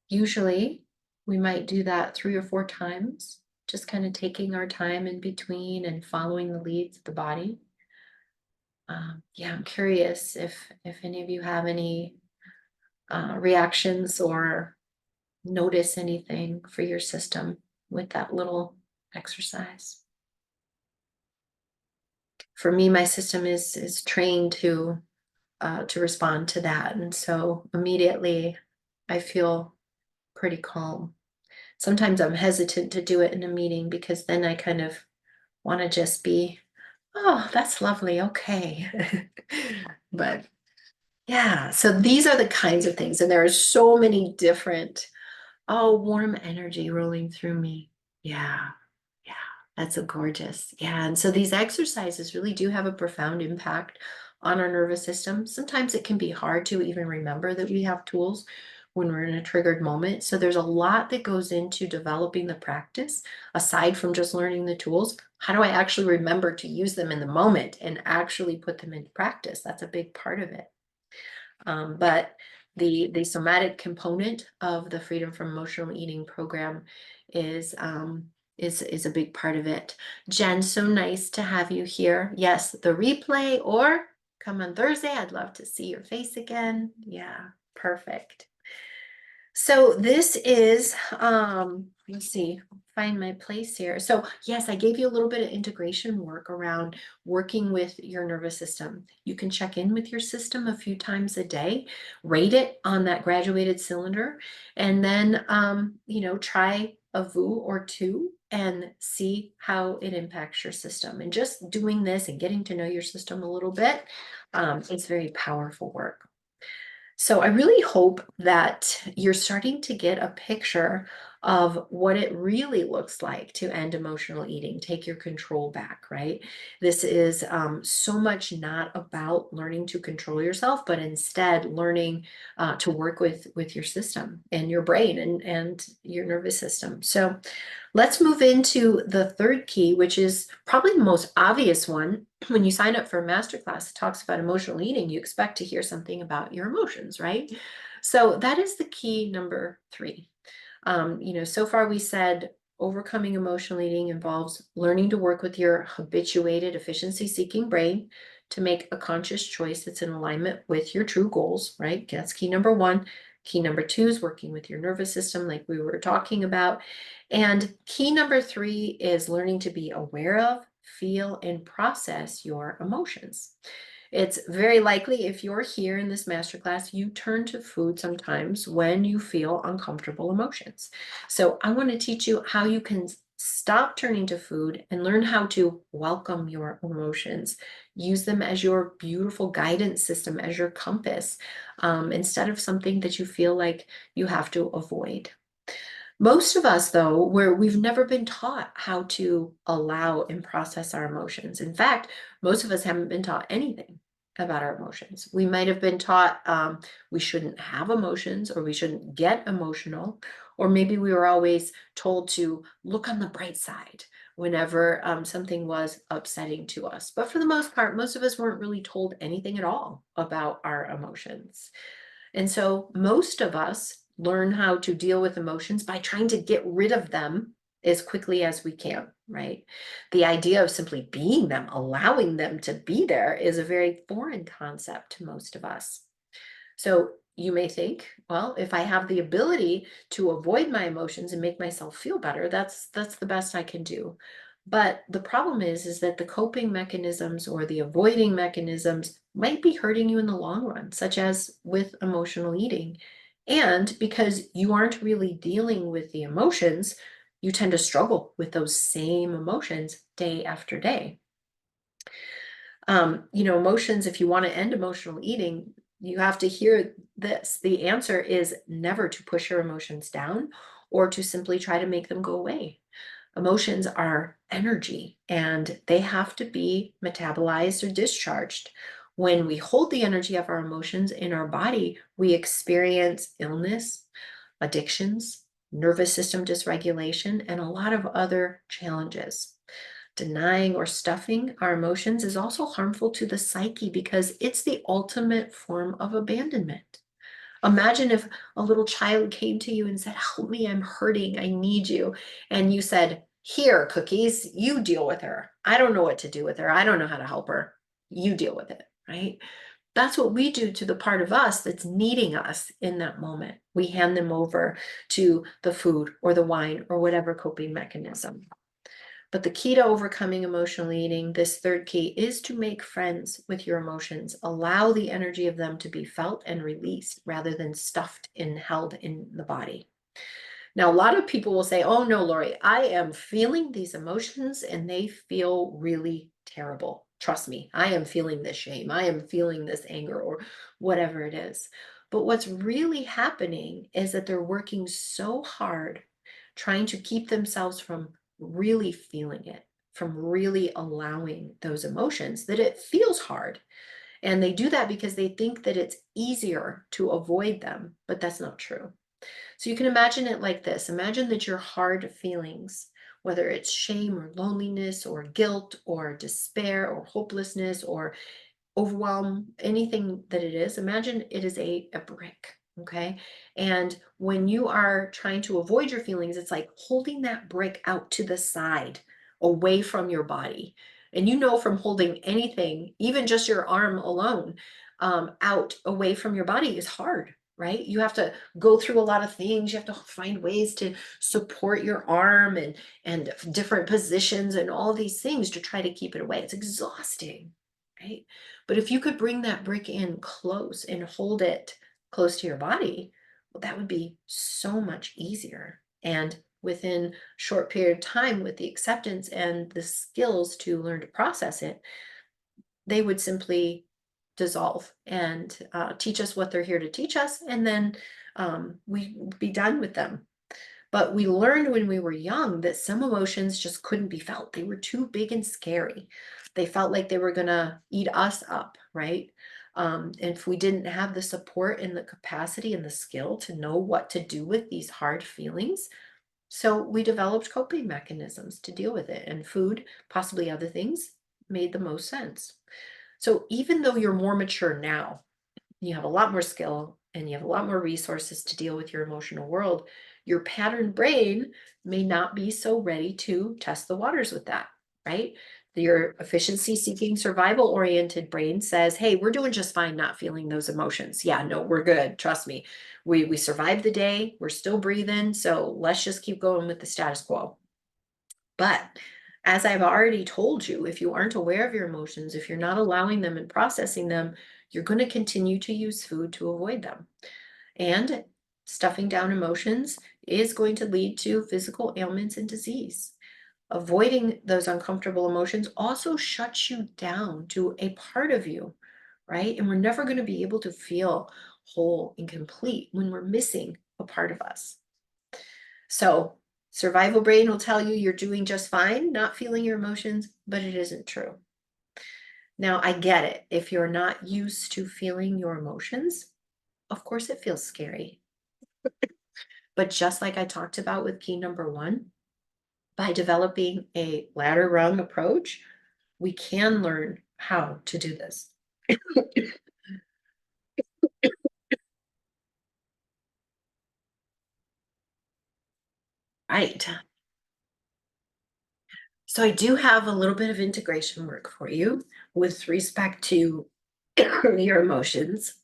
Usually we might do that 3 or 4 times, just kind of taking our time in between and following the leads of the body. Yeah, I'm curious if any of you have any reactions or notice anything for your system with that little exercise. For me, my system is trained to respond to that, and so immediately I feel pretty calm. Sometimes I'm hesitant to do it in a meeting because then I kind of want to just be, oh, that's lovely, okay. But yeah, so these are the kinds of things, and there are so many different, oh, warm energy rolling through me. Yeah, yeah, that's so gorgeous. Yeah, and so these exercises really do have a profound impact on our nervous system. Sometimes it can be hard to even remember that we have tools when we're in a triggered moment. So there's a lot that goes into developing the practice, aside from just learning the tools. How do I actually remember to use them in the moment and actually put them into practice? That's a big part of it. But the somatic component of the Freedom from Emotional Eating program is is a big part of it. Jen, so nice to have you here. Yes, the replay or come on Thursday. I'd love to see your face again. Yeah, perfect. So this is, let's see, find my place here. So yes, I gave you a little bit of integration work around working with your nervous system. You can check in with your system a few times a day, rate it on that graduated cylinder, and then, try a VU or two and see how it impacts your system. And just doing this and getting to know your system a little bit, it's very powerful work. So I really hope that you're starting to get a picture of what it really looks like to end emotional eating, take your control back, right? This is so much not about learning to control yourself, but instead learning to work with your system and your brain and your nervous system. So let's move into the third key, which is probably the most obvious one. When you sign up for a masterclass that talks about emotional eating, you expect to hear something about your emotions, right? So that is the key number three. So far we said overcoming emotional eating involves learning to work with your habituated efficiency seeking brain to make a conscious choice that's in alignment with your true goals, right? That's key number one. Key number two is working with your nervous system, like we were talking about. And key number three is learning to be aware of, feel, and process your emotions. It's very likely if you're here in this masterclass, you turn to food sometimes when you feel uncomfortable emotions. So I want to teach you how you can stop turning to food and learn how to welcome your emotions. Use them as your beautiful guidance system, as your compass, instead of something that you feel like you have to avoid. Most of us, though, we've never been taught how to allow and process our emotions. In fact, most of us haven't been taught anything about our emotions. We might have been taught we shouldn't have emotions or we shouldn't get emotional, or maybe we were always told to look on the bright side whenever something was upsetting to us. But for the most part, most of us weren't really told anything at all about our emotions. And so most of us learn how to deal with emotions by trying to get rid of them as quickly as we can, right? The idea of simply being them, allowing them to be there, is a very foreign concept to most of us. So you may think, well, if I have the ability to avoid my emotions and make myself feel better, that's the best I can do. But the problem is that the coping mechanisms or the avoiding mechanisms might be hurting you in the long run, such as with emotional eating. And because you aren't really dealing with the emotions, you tend to struggle with those same emotions day after day. Emotions, if you want to end emotional eating, you have to hear this. The answer is never to push your emotions down or to simply try to make them go away. Emotions are energy and they have to be metabolized or discharged. When we hold the energy of our emotions in our body, we experience illness, addictions, nervous system dysregulation, and a lot of other challenges. Denying or stuffing our emotions is also harmful to the psyche because it's the ultimate form of abandonment. Imagine if a little child came to you and said, "Help me, I'm hurting, I need you." And you said, "Here, cookies, you deal with her. I don't know what to do with her. I don't know how to help her. You deal with it," right? That's what we do to the part of us that's needing us in that moment. We hand them over to the food or the wine or whatever coping mechanism. But the key to overcoming emotional eating, this third key, is to make friends with your emotions. Allow the energy of them to be felt and released rather than stuffed and held in the body. Now, a lot of people will say, "Oh no, Lori, I am feeling these emotions and they feel really terrible. Trust me, I am feeling this shame. I am feeling this anger," or whatever it is. But what's really happening is that they're working so hard trying to keep themselves from really feeling it, from really allowing those emotions, that it feels hard. And they do that because they think that it's easier to avoid them, but that's not true. So you can imagine it like this. Imagine that your hard feelings, whether it's shame or loneliness or guilt or despair or hopelessness or overwhelm, anything that it is, imagine it is a brick. Okay. And when you are trying to avoid your feelings, it's like holding that brick out to the side, away from your body. And from holding anything, even just your arm alone, out away from your body is hard, right? You have to go through a lot of things. You have to find ways to support your arm and different positions and all these things to try to keep it away. It's exhausting, right? But if you could bring that brick in close and hold it close to your body, well, that would be so much easier. And within a short period of time, with the acceptance and the skills to learn to process it, they would simply dissolve and teach us what they're here to teach us, and then we be done with them. But we learned when we were young that some emotions just couldn't be felt. They were too big and scary. They felt like they were going to eat us up, right? And if we didn't have the support and the capacity and the skill to know what to do with these hard feelings, so we developed coping mechanisms to deal with it, and food, possibly other things, made the most sense. So even though you're more mature now, you have a lot more skill and you have a lot more resources to deal with your emotional world, your pattern brain may not be so ready to test the waters with that, right? Your efficiency seeking, survival oriented brain says, hey, we're doing just fine not feeling those emotions. Yeah, no, we're good. Trust me. We survived the day. We're still breathing. So let's just keep going with the status quo. But as I've already told you, if you aren't aware of your emotions, if you're not allowing them and processing them, you're going to continue to use food to avoid them. And stuffing down emotions is going to lead to physical ailments and disease. Avoiding those uncomfortable emotions also shuts you down to a part of you, right? And we're never going to be able to feel whole and complete when we're missing a part of us. So, survival brain will tell you you're doing just fine, not feeling your emotions, but it isn't true. Now, I get it. If you're not used to feeling your emotions, of course it feels scary. But just like I talked about with key number one, by developing a ladder rung approach, we can learn how to do this. Right. So I do have a little bit of integration work for you with respect to your emotions.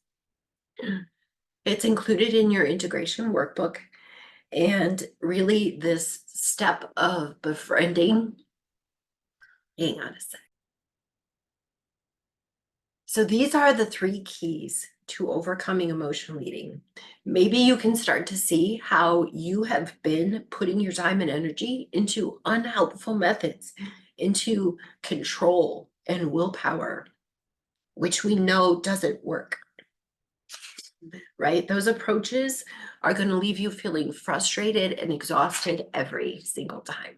It's included in your integration workbook. And really, this step of befriending, hang on a sec. So, these are the three keys to overcoming emotional eating. Maybe you can start to see how you have been putting your time and energy into unhelpful methods, into control and willpower, which we know doesn't work, right? Those approaches are going to leave you feeling frustrated and exhausted every single time.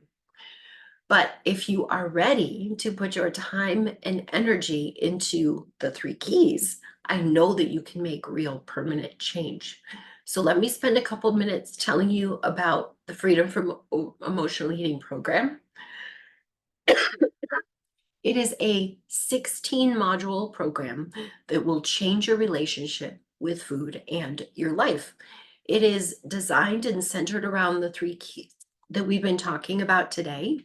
But if you are ready to put your time and energy into the three keys, I know that you can make real permanent change. So let me spend a couple minutes telling you about the Freedom from Emotional Eating program. It is a 16 module program that will change your relationship with food and your life. It is designed and centered around the three keys that we've been talking about today.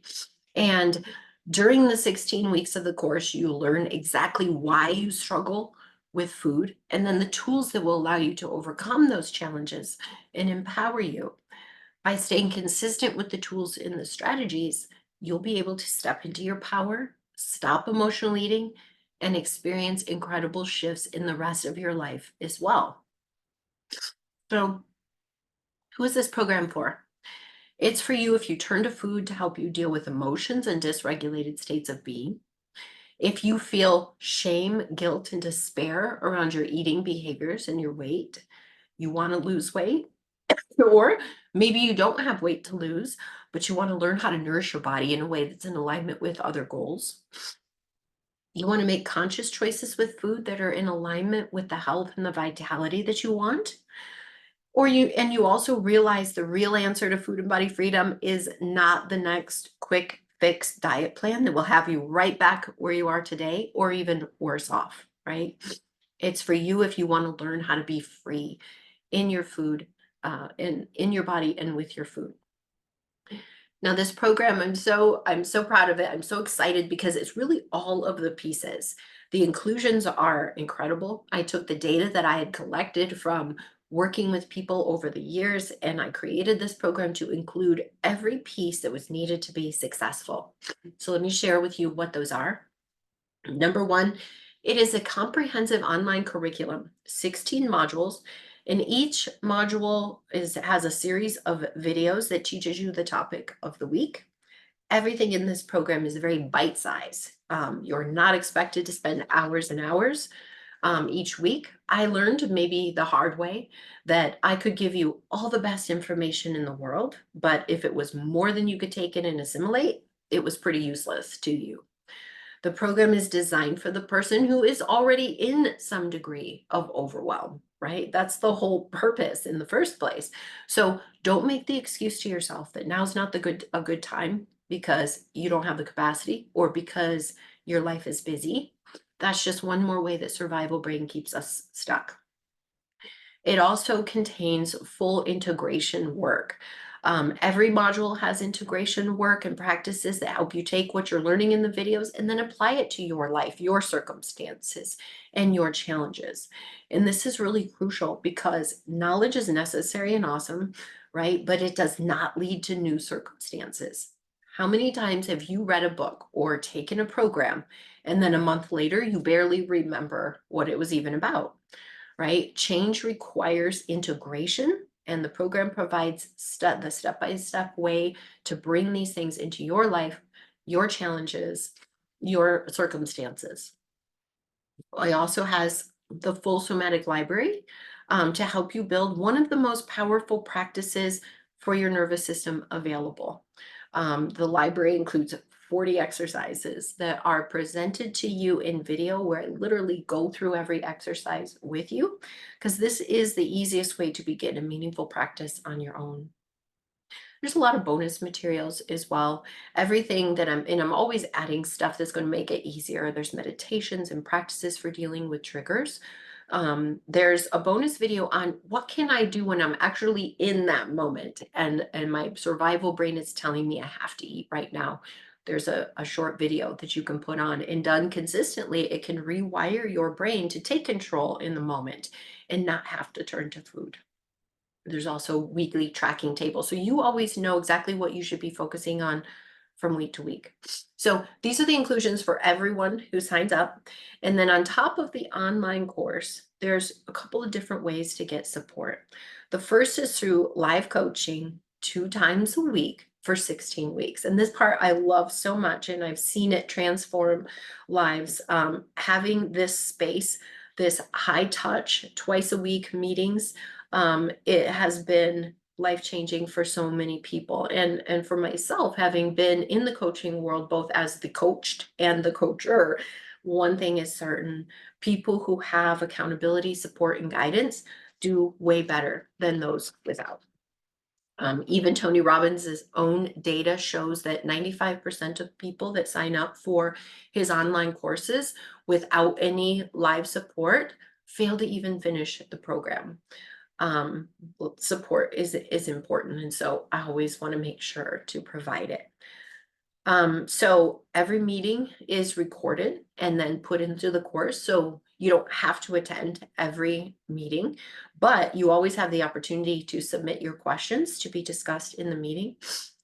And during the 16 weeks of the course, you learn exactly why you struggle with food and then the tools that will allow you to overcome those challenges and empower you. By staying consistent with the tools and the strategies, you'll be able to step into your power, stop emotional eating, and experience incredible shifts in the rest of your life as well. So, who is this program for? It's for you if you turn to food to help you deal with emotions and dysregulated states of being. If you feel shame, guilt, and despair around your eating behaviors and your weight, you want to lose weight, or maybe you don't have weight to lose, but you want to learn how to nourish your body in a way that's in alignment with other goals. You want to make conscious choices with food that are in alignment with the health and the vitality that you want. Or you also realize the real answer to food and body freedom is not the next quick fix diet plan that will have you right back where you are today or even worse off, right? It's for you if you want to learn how to be free in your food, in your body and with your food. Now this program, I'm so proud of it. I'm so excited because it's really all of the pieces. The inclusions are incredible. I took the data that I had collected from working with people over the years, and I created this program to include every piece that was needed to be successful. So let me share with you what those are. Number one, it is a comprehensive online curriculum, 16 modules, and each module has a series of videos that teaches you the topic of the week. Everything in this program is very bite size. You're not expected to spend hours and hours each week. I learned maybe the hard way that I could give you all the best information in the world, but if it was more than you could take in and assimilate, it was pretty useless to you. The program is designed for the person who is already in some degree of overwhelm, right? That's the whole purpose in the first place. So don't make the excuse to yourself that now's not a good time because you don't have the capacity or because your life is busy. That's just one more way that survival brain keeps us stuck. It also contains full integration work. Every module has integration work and practices that help you take what you're learning in the videos and then apply it to your life, your circumstances, and your challenges. And this is really crucial because knowledge is necessary and awesome, right? But it does not lead to new circumstances. How many times have you read a book or taken a program and then a month later you barely remember what it was even about? Right? Change requires integration, and the program provides the step-by-step way to bring these things into your life, your challenges, your circumstances. It also has the full somatic library to help you build one of the most powerful practices for your nervous system available. The library includes 40 exercises that are presented to you in video where I literally go through every exercise with you because this is the easiest way to begin a meaningful practice on your own. There's a lot of bonus materials as well. Everything that I'm always adding stuff that's going to make it easier. There's meditations and practices for dealing with triggers. There's a bonus video on what can I do when I'm actually in that moment and my survival brain is telling me I have to eat right now. There's a short video that you can put on, and done consistently, it can rewire your brain to take control in the moment and not have to turn to food. There's also weekly tracking tables. So you always know exactly what you should be focusing on from week to week. So these are the inclusions for everyone who signs up. And then on top of the online course, there's a couple of different ways to get support. The first is through live coaching 2 times a week for 16 weeks. And this part I love so much, and I've seen it transform lives. Having this space, this high touch, twice a week meetings, it has been life-changing for so many people. And for myself, having been in the coaching world, both as the coached and the coacher, one thing is certain: people who have accountability, support, and guidance do way better than those without. Even Tony Robbins' own data shows that 95% of people that sign up for his online courses without any live support fail to even finish the program. um, Support is important, and so I always want to make sure to provide it. So every meeting is recorded and then put into the course, so you don't have to attend every meeting, but you always have the opportunity to submit your questions to be discussed in the meeting.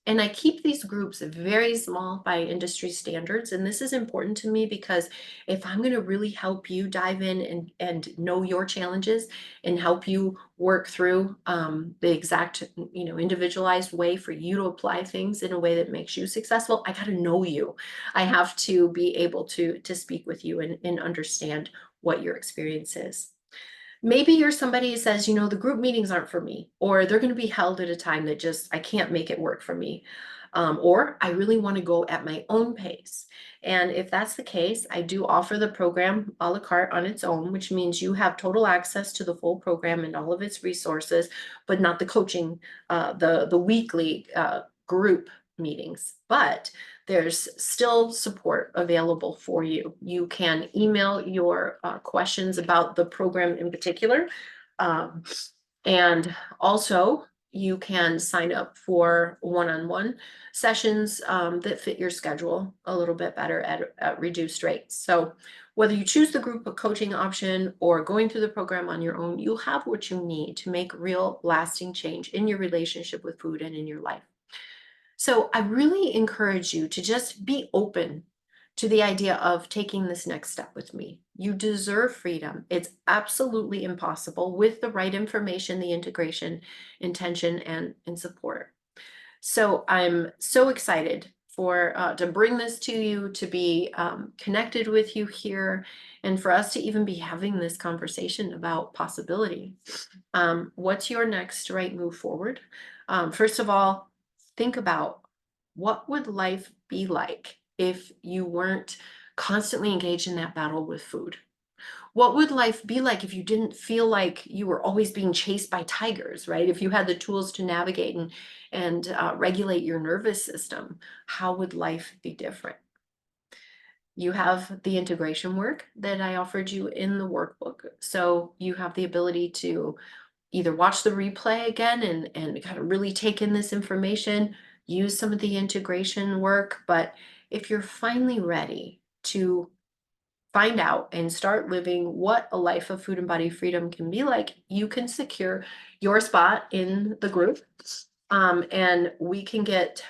And I keep these groups very small by industry standards. And this is important to me because if I'm going to really help you dive in and know your challenges and help you work through the exact, individualized way for you to apply things in a way that makes you successful, I got to know you. I have to be able to speak with you and understand what your experience is. Maybe you're somebody who says, the group meetings aren't for me, or they're going to be held at a time that just I can't make it work for me. Or I really want to go at my own pace. And if that's the case, I do offer the program a la carte on its own, which means you have total access to the full program and all of its resources, but not the coaching, the weekly group meetings. But there's still support available for you. You can email your questions about the program in particular. Um, and also, you can sign up for one-on-one sessions that fit your schedule a little bit better at reduced rates. So whether you choose the group coaching option or going through the program on your own, you'll have what you need to make real lasting change in your relationship with food and in your life. So I really encourage you to just be open to the idea of taking this next step with me. You deserve freedom. It's absolutely impossible with the right information, the integration, intention, and support. So I'm so excited for to bring this to you, to be connected with you here, and for us to even be having this conversation about possibility. What's your next right move forward? First of all, think about what would life be like if you weren't constantly engaged in that battle with food? What would life be like if you didn't feel like you were always being chased by tigers, right? If you had the tools to navigate and regulate your nervous system, how would life be different? You have the integration work that I offered you in the workbook. So you have the ability to either watch the replay again and kind of really take in this information, use some of the integration work. But if you're finally ready to find out and start living what a life of food and body freedom can be like, you can secure your spot in the group. And we can get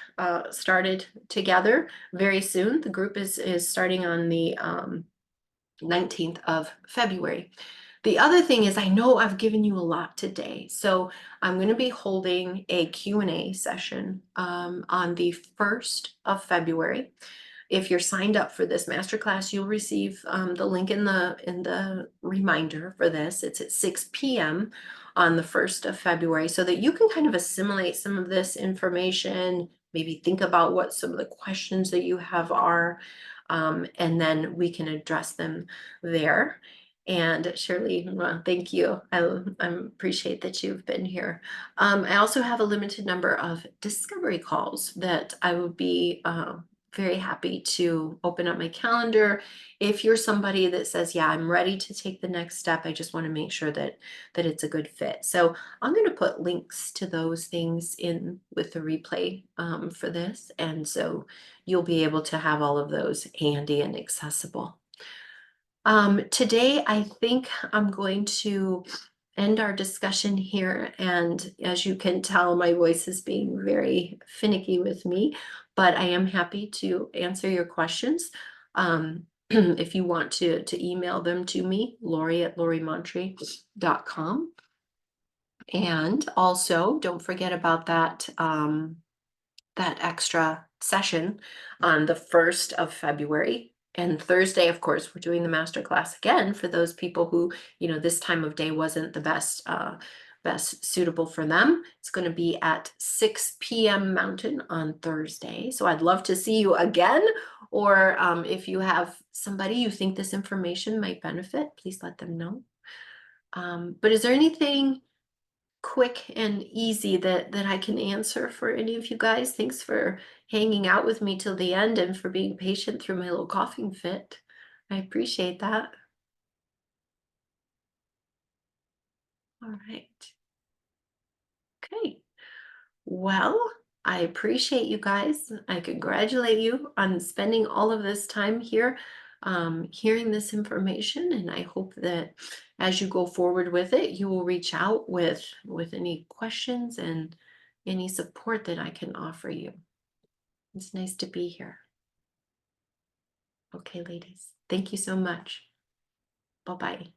started together very soon. The group is starting on the 19th of February. The other thing is I know I've given you a lot today, so I'm going to be holding a Q&A session on the 1st of February. If you're signed up for this masterclass, you'll receive the link in the reminder for this. It's at 6 p.m. on the 1st of February, so that you can kind of assimilate some of this information, maybe think about what some of the questions that you have are, and then we can address them there. And Shirley, well, thank you. I appreciate that you've been here. I also have a limited number of discovery calls that I would be very happy to open up my calendar. If you're somebody that says, yeah, I'm ready to take the next step, I just want to make sure that it's a good fit. So I'm going to put links to those things in with the replay for this. And so you'll be able to have all of those handy and accessible. Today, I think I'm going to end our discussion here. And as you can tell, my voice is being very finicky with me, but I am happy to answer your questions. If you want to email them to me, Lori@LoriMontry.com. And also, don't forget about that extra session on the 1st of February. And Thursday, of course, we're doing the masterclass again for those people who, this time of day wasn't the best suitable for them. It's going to be at 6 p.m. Mountain on Thursday. So I'd love to see you again. Or if you have somebody you think this information might benefit, please let them know. But is there anything quick and easy that I can answer for any of you guys? Thanks for hanging out with me till the end and for being patient through my little coughing fit. I appreciate that. All right. Okay. Well, I appreciate you guys. I congratulate you on spending all of this time here, hearing this information, and I hope that as you go forward with it, you will reach out with any questions and any support that I can offer you. It's nice to be here. Okay, ladies. Thank you so much. Bye-bye.